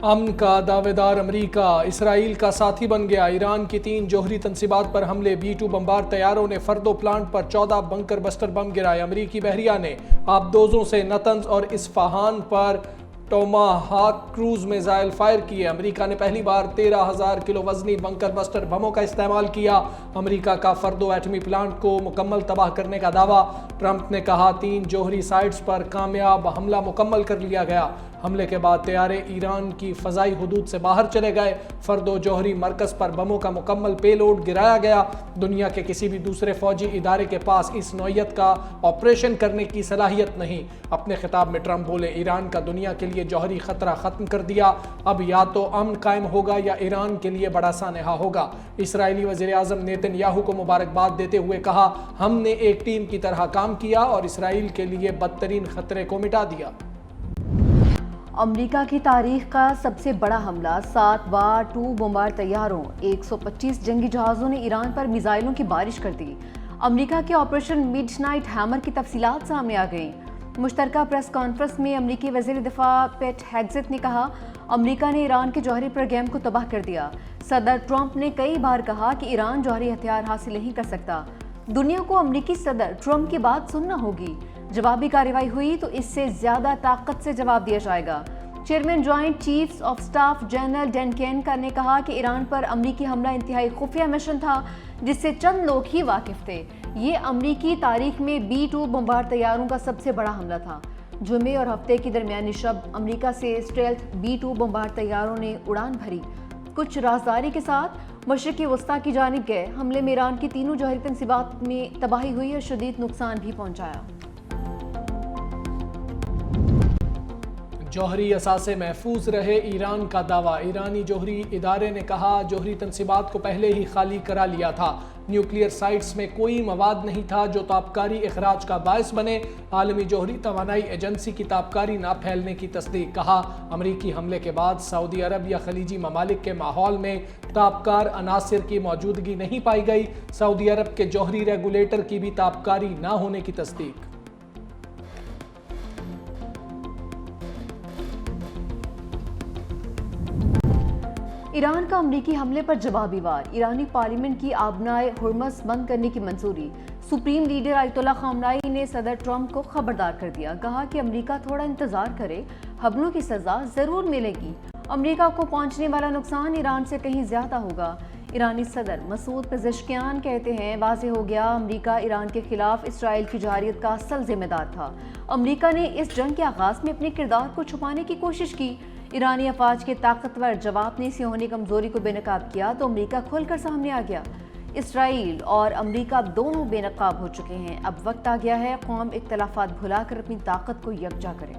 امن کا دعویدار امریکہ اسرائیل کا ساتھی بن گیا۔ ایران کی 3 جوہری تنصیبات پر حملے، B-2 بمبار طیاروں نے فردو پلانٹ پر 14 بنکر بسٹر بم گرائے۔ امریکی بحریہ نے آبدوزوں سے نتنز اور اصفہان پر ٹوماہاک کروز میزائل فائر کیے۔ امریکہ نے پہلی بار 13,000 کلو وزنی بنکر بسٹر بموں کا استعمال کیا۔ امریکہ کا فردو ایٹمی پلانٹ کو مکمل تباہ کرنے کا دعویٰ۔ ٹرمپ نے کہا 3 جوہری سائٹس پر کامیاب حملہ مکمل کر لیا گیا۔ حملے کے بعد طیارے ایران کی فضائی حدود سے باہر چلے گئے۔ فردو جوہری مرکز پر بموں کا مکمل پے لوڈ گرایا گیا۔ دنیا کے کسی بھی دوسرے فوجی ادارے کے پاس اس نوعیت کا آپریشن کرنے کی صلاحیت نہیں۔ اپنے خطاب میں ٹرمپ بولے، ایران کا دنیا کے لیے جوہری خطرہ ختم کر دیا، اب یا تو امن قائم ہوگا یا ایران کے لیے بڑا سانحہ ہوگا۔ اسرائیلی وزیر اعظم نیتن یاہو کو مبارکباد دیتے ہوئے کہا، ہم نے ایک ٹیم کی طرح کام کیا اور اسرائیل کے لیے بدترین خطرے کو مٹا دیا۔ امریکہ کی تاریخ کا سب سے بڑا حملہ، 7 B-2 بمبار طیاروں، 125 جنگی جہازوں نے ایران پر میزائلوں کی بارش کر دی۔ امریکہ کے آپریشن مڈ نائٹ ہیمر کی تفصیلات سامنے آ گئیں۔ مشترکہ پریس کانفرنس میں امریکی وزیر دفاع پیٹ ہیگزیت نے کہا، امریکہ نے ایران کے جوہری پروگرام کو تباہ کر دیا۔ صدر ٹرمپ نے کئی بار کہا کہ ایران جوہری ہتھیار حاصل نہیں کر سکتا۔ دنیا کو امریکی صدر ٹرمپ کی بات سننا ہوگی۔ جوابی کارروائی ہوئی تو اس سے زیادہ طاقت سے جواب دیا جائے گا۔ Chairman joint chiefs of staff general Dan Caine نے کہا کہ ایران پر امریکی حملہ انتہائی خفیہ مشن تھا جس سے چند لوگ ہی واقف تھے۔ یہ امریکی تاریخ میں B-2 بمبار طیاروں کا سب سے بڑا حملہ تھا۔ جمعے اور ہفتے کی درمیانی شب امریکہ سے اسٹیلتھ B-2 بمبار طیاروں نے اڑان بھری، کچھ رازداری کے ساتھ مشرقی وسطی کی جانب گئے۔ حملے میں ایران کی تینوں جوہری تنصیبات میں تباہی ہوئی اور شدید نقصان بھی پہنچایا۔ جوہری اثاثے محفوظ رہے، ایران کا دعویٰ۔ ایرانی جوہری ادارے نے کہا، جوہری تنصیبات کو پہلے ہی خالی کرا لیا تھا۔ نیوکلیئر سائٹس میں کوئی مواد نہیں تھا جو تابکاری اخراج کا باعث بنے۔ عالمی جوہری توانائی ایجنسی کی تابکاری نہ پھیلنے کی تصدیق۔ کہا، امریکی حملے کے بعد سعودی عرب یا خلیجی ممالک کے ماحول میں تابکار عناصر کی موجودگی نہیں پائی گئی۔ سعودی عرب کے جوہری ریگولیٹر کی بھی تابکاری نہ ہونے کی تصدیق۔ ایران کا امریکی حملے پر جوابی وار، ایرانی پارلیمنٹ کی آبنائے ہرمز بند کرنے کی منظوری۔ سپریم لیڈر آیت اللہ خامنائی نے صدر ٹرمپ کو خبردار کر دیا، کہا کہ امریکہ تھوڑا انتظار کرے، حملوں کی سزا ضرور ملے گی۔ امریکہ کو پہنچنے والا نقصان ایران سے کہیں زیادہ ہوگا۔ ایرانی صدر مسعود پزشکیان کہتے ہیں، واضح ہو گیا امریکہ ایران کے خلاف اسرائیل کی جارحیت کا اصل ذمہ دار تھا۔ امریکہ نے اس جنگ کے آغاز میں اپنے کردار کو چھپانے کی کوشش کی۔ ایرانی افواج کے طاقتور جواب نے صہیونی کمزوری کو بے نقاب کیا تو امریکہ کھل کر سامنے آ گیا۔ اسرائیل اور امریکہ دونوں بے نقاب ہو چکے ہیں۔ اب وقت آ گیا ہے قوم اختلافات بھلا کر اپنی طاقت کو یکجا کرے۔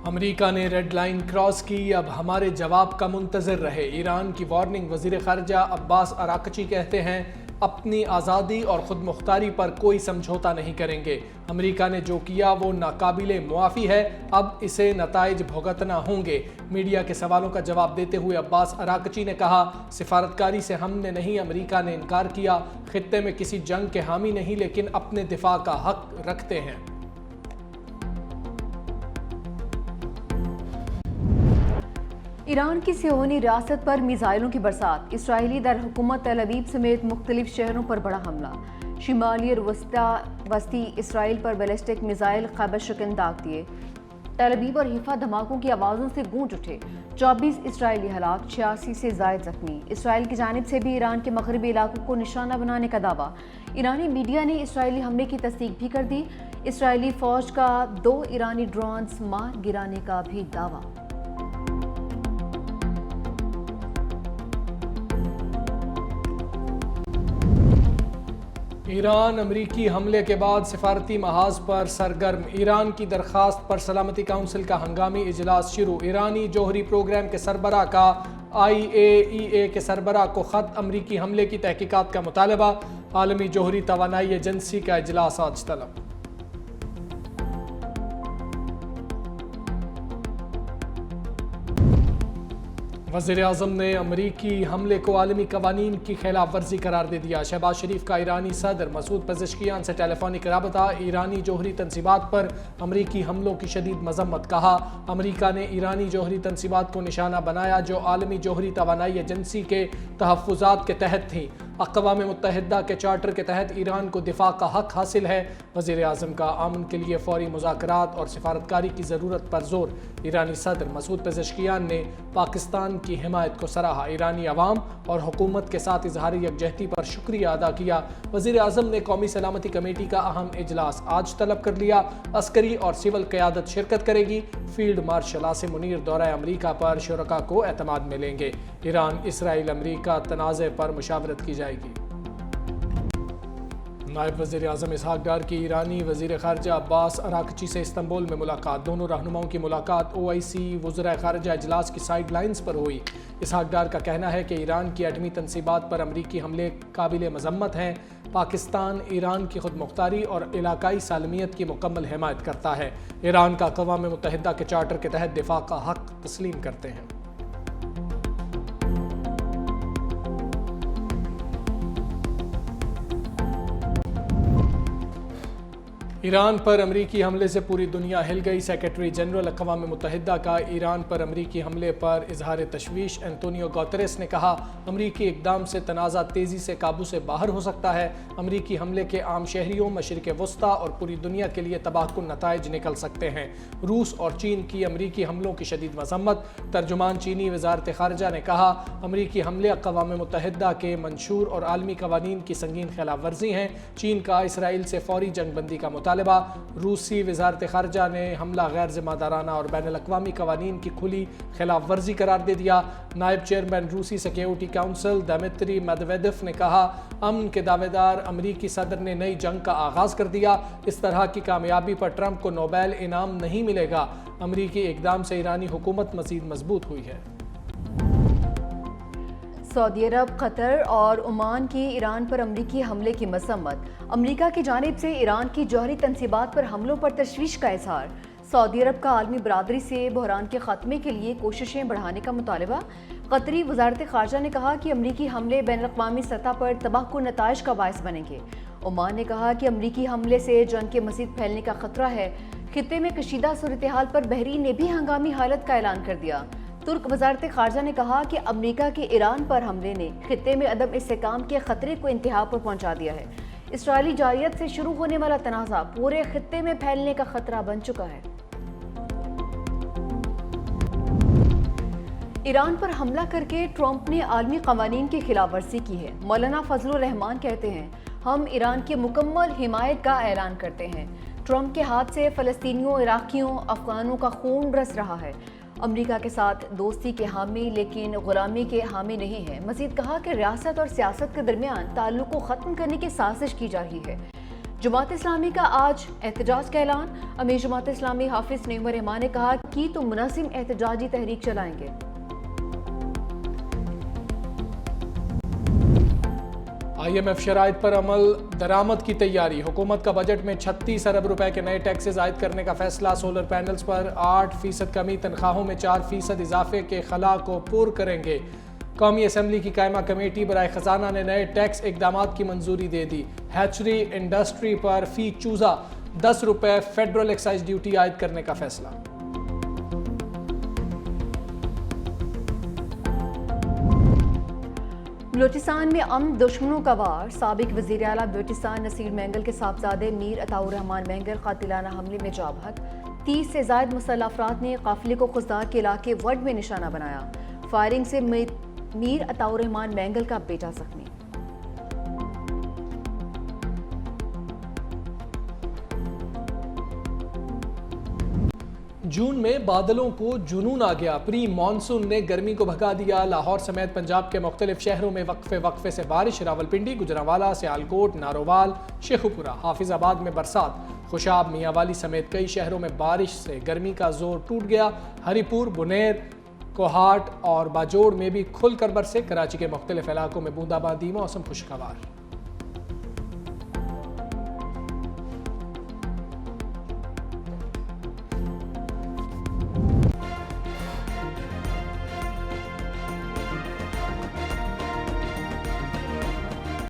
امریکہ نے ریڈ لائن کراس کی، اب ہمارے جواب کا منتظر رہے۔ ایران کی وارننگ، وزیر خارجہ عباس اراغچی کہتے ہیں، اپنی آزادی اور خود مختاری پر کوئی سمجھوتا نہیں کریں گے۔ امریکہ نے جو کیا وہ ناقابل معافی ہے، اب اسے نتائج بھگتنا ہوں گے۔ میڈیا کے سوالوں کا جواب دیتے ہوئے عباس اراغچی نے کہا، سفارتکاری سے ہم نے نہیں، امریکہ نے انکار کیا۔ خطے میں کسی جنگ کے حامی نہیں، لیکن اپنے دفاع کا حق رکھتے ہیں۔ ایران کی صہیونی ریاست پر میزائلوں کی برسات، اسرائیلی دارالحکومت تل ابیب سمیت مختلف شہروں پر بڑا حملہ، شمالی اور وسطی اسرائیل پر بیلسٹک میزائل خیبر شکن داغ دیے، تل ابیب اور حیفا دھماکوں کی آوازوں سے گونج اٹھے، 24 اسرائیلی ہلاک، 86 سے زائد زخمی۔ اسرائیل کی جانب سے بھی ایران کے مغربی علاقوں کو نشانہ بنانے کا دعویٰ، ایرانی میڈیا نے اسرائیلی حملے کی تصدیق بھی کر دی۔ اسرائیلی فوج کا 2 ایرانی ڈرونز مار گرانے کا بھی دعویٰ۔ ایران امریکی حملے کے بعد سفارتی محاذ پر سرگرم، ایران کی درخواست پر سلامتی کونسل کا ہنگامی اجلاس شروع۔ ایرانی جوہری پروگرام کے سربراہ کا IAEA کے سربراہ کو خط، امریکی حملے کی تحقیقات کا مطالبہ، عالمی جوہری توانائی ایجنسی کا اجلاس آج طلب۔ वज़ीर आज़म ने अमरीकी हमले को आलमी कवानीन की खिलाफ वर्जी करार दे दिया। शहबाज शरीफ का ईरानी सदर मसूद पेज़ेश्कियान से टेलीफोनिक राबता। ईरानी जोहरी तनसीबात पर अमरीकी हमलों की शदीद मजम्मत। कहा, अमरीका ने ईरानी जोहरी तनसीबात को निशाना बनाया जो आलमी जोहरी तवानाई एजेंसी के तहफ़्फ़ुज़ात के तहत थी। अक़वाम मुत्तहिदा के चार्टर के तहत ईरान को दिफा का हक हासिल है। वज़ीर आज़म का अमन के लिए फ़ौरी मुज़ाकरात और सिफारतकारी की ज़रूरत पर जोर। ईरानी सदर मसूद पेज़ेश्कियान ने पाकिस्तान की हिमायत को सराहा। ईरानी अवाम और हुकूमत के साथ इजहार यकजहती पर शुक्रिया अदा किया। वज़ीर आज़म ने कौमी सलामती कमेटी का अहम इजलास आज तलब कर लिया। अस्करी और सिविल क़यादत शिरकत करेगी। फील्ड मार्शल आसिम मुनीर दौरा अमरीका पर शुरका को एतमाद मिलेंगे। ईरान इसराइल अमरीका तनाज़े पर मुशावरत की जाएगी। नायब वज़ीर आज़म इसहाक डार की ईरानी वज़ीर ख़ारजा अब्बास अराकची से इस्तंबुल में मुलाकात। दोनों रहनुमाओं की मुलाकात OIC वज़राए ख़ारजा इजलास की साइड लाइन्स पर हुई। इसहाक डार का कहना है कि ईरान की एटमी तनसीबात पर अमरीकी हमले काबिल मज़म्मत हैं। पाकिस्तान ईरान की खुद मुख्तारी और इलाकाई सालमियत की मुकम्मल हिमायत करता है। ईरान का अक़वाम मुत्तहिदा के चार्टर के तहत दिफा का हक तस्लीम करते हैं। ईरान पर अमरीकी हमले से पूरी दुनिया हिल गई। सेक्रेटरी जनरल अक़वाम मुत्तहिदा का ईरान पर अमरीकी हमले पर इजहार तशवीश। एंटोनियो गुतेरेस ने कहा, अमरीकी इक़दाम से तनाज़ा तेज़ी से काबू से बाहर हो सकता है। अमरीकी हमले के आम शहरियों, मशरिक़ वस्ता और पूरी दुनिया के लिए तबाहकुन नताइज निकल सकते हैं। रूस और चीन की अमरीकी हमलों की शदीद मज़म्मत। तर्जुमान चीनी वज़ारत ख़ारजा ने कहा, अमरीकी हमले अक़वाम मुत्तहिदा के मंशूर और आलमी कवानीन की संगीन खिलाफ वर्जी हैं। चीन का इसराइल से फ़ौरी जंगबंदी का मुतालबा। रूसी वज़ारत ख़ारजा ने हमला गैर ज़िम्मेदाराना और बैनुल अक़वामी कवानीन की खुली खिलाफ वर्जी करार दे दिया। नायब चेयरमैन रूसी सिक्योरिटी काउंसिल दिमित्री मेदवेदेव ने कहा, अमन के दावेदार अमरीकी सदर ने नई जंग का आगाज़ कर दिया। इस तरह की कामयाबी पर ट्रंप को नोबेल इनाम नहीं मिलेगा। अमरीकी इक़दाम से ईरानी हुकूमत मज़ीद मजबूत हुई है। सऊदी अरब, कतर और ओमान की ईरान पर अमरीकी हमले की मसम्मत। अमरीका की जानिब से ईरान की जौहरी तनसीबात पर हमलों पर तशवीश का इजहार। सऊदी अरब का आलमी बरादरी से बहरान के खात्मे के लिए कोशिशें बढ़ाने का मुतालबा। कतरी वज़ारत ख़ारजा ने कहा कि अमरीकी हमले बैनुल-अक़वामी सतह पर तबाहकुन नताइज का बायस बनेंगे। ओमान ने कहा कि अमरीकी हमले से जंग के मज़ीद फैलने का खतरा है। खित्ते में कशीदा सूरत हाल पर बहरीन ने भी हंगामी हालत का ऐलान कर दिया। तुर्क वज़ारत ख़ारजा ने कहा कि अमरीका के ईरान पर हमले ने खित्ते में अदम इस्तेहकाम के खतरे को इंतहा पर पहुंचा दिया है। इसराइली जारियत से शुरू होने वाला तनाज़ा पूरे खित्ते में फैलने का खतरा बन चुका है। ईरान पर हमला करके ट्रंप ने आलमी कवानीन की खिलाफ वर्जी की है। मौलाना फजलुर रहमान कहते हैं, हम ईरान की मुकम्मल हिमायत का ऐलान करते हैं। ट्रंप के हाथ से फ़लस्तीनियों, इराकियों, अफ़गानों का खून बरस रहा है। अमरीका के साथ दोस्ती के हामी लेकिन गुलामी के हामी नहीं है। मज़ीद कहा कि रियासत और सियासत के दरमियान ताल्लुक़ को ख़त्म करने की साजिश की जा रही है। जमात इस्लामी का आज एहतजाज का ऐलान। अमीर जमात इस्लामी हाफिज़ नईमुर रहमान ने कहा कि तो मुनासिब एहतजाजी तहरीक चलाएंगे। IMF शराइत पर अमल दरामद की तैयारी। हुकूमत का बजट में 36 अरब रुपए के नए टैक्सेस आयद करने का फैसला। सोलर पैनल्स पर 8% कमी, तनख्वाहों में 4% इजाफे के खला को पूर करेंगे। कौमी असम्बली की कायमा कमेटी बराए खजाना ने नए टैक्स इकदामात की मंजूरी दे दी। हैचरी इंडस्ट्री पर फी चूज़ा 10 रुपए फेडरल एक्साइज ड्यूटी आयद करने का फैसला। बलूचिस्तान में अमन दुश्मनों का वार। साबिक वज़ीर आला बलूचिस्तान नसीर मैंगल के साहबजादे मीर अताउर रहमान मैंगल कातिलाना हमले में जाँ बहक। 30 से ज़ायद मुसल्लह अफराद ने काफिले को खुजदार के इलाके वर्ड में निशाना बनाया। फायरिंग से मीर अताउर रहमान मैंगल का बेटा जख्मी। जून में बादलों को जुनून आ गया। प्री मानसून ने गर्मी को भगा दिया। लाहौर समेत पंजाब के मुख्तलिफ शहरों में वक्फे से बारिश। रावलपिंडी, गुजरांवाला, सियालकोट, नारोवाल, शेखुपुरा, हाफिजाबाद में बरसात। खुशाब, मियांवाली समेत कई शहरों में बारिश से गर्मी का जोर टूट गया। हरिपुर, बुनेर, कोहाट और बाजोड़ में भी खुलकर बरसे। कराची के मुख्तलिफ इलाकों में बूंदाबांदी, मौसम खुशगवार।